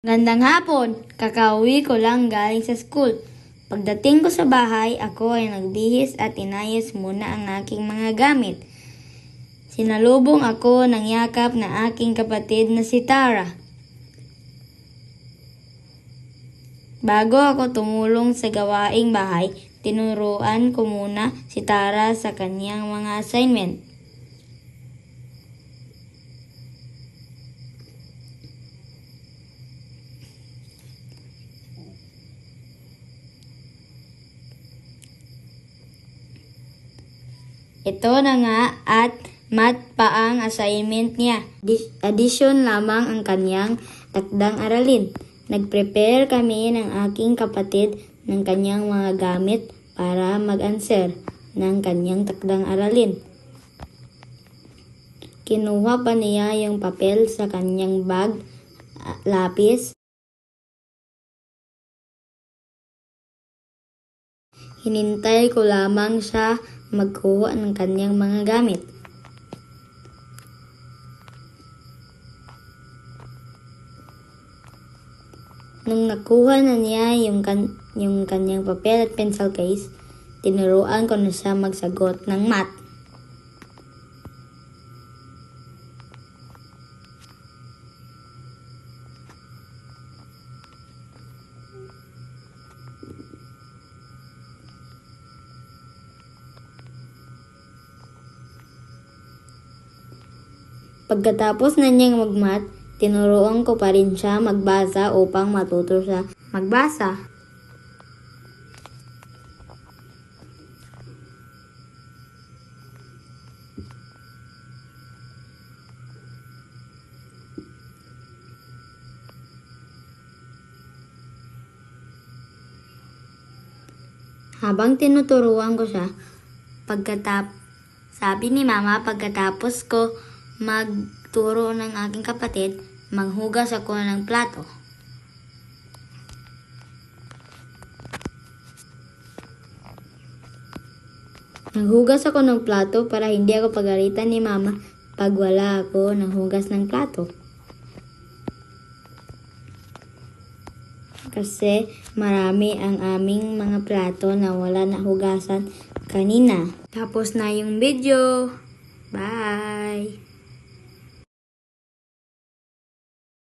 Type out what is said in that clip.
Gandang hapon, kakauwi ko lang galing sa school. Pagdating ko sa bahay, ako ay nagbihis at inayos muna ang aking mga gamit. Sinalubong ako ng yakap na aking kapatid na si Tara. Bago ako tumulong sa gawaing bahay, tinuruan ko muna si Tara sa kanyang mga assignment. Ito na nga at math pa ang assignment niya. Addition lamang ang kanyang takdang aralin. Nag-prepare kami ng aking kapatid ng kanyang mga gamit para mag-answer ng kanyang takdang aralin. Kinuha pa niya yung papel sa kanyang bag, lapis. Hinintay ko lamang siya magkuha ng kanyang mga gamit. Nung nakuha na niya yung kanyang papel at pencil case, tinuruan ko na siya magsagot ng math. Pagkatapos na niyang mag-math, tinuruan ko pa rin siya magbasa upang matuto siya magbasa. Habang tinuturuan ko siya, sabi ni Mama, pagkatapos ko magturo ng aking kapatid, maghugas ako ng plato. Naghugas ako ng plato para hindi ako pagalitan ni Mama pag wala ako naghugas ng plato. Kasi marami ang aming mga plato na wala nahugasan kanina. Tapos na yung video. Bye!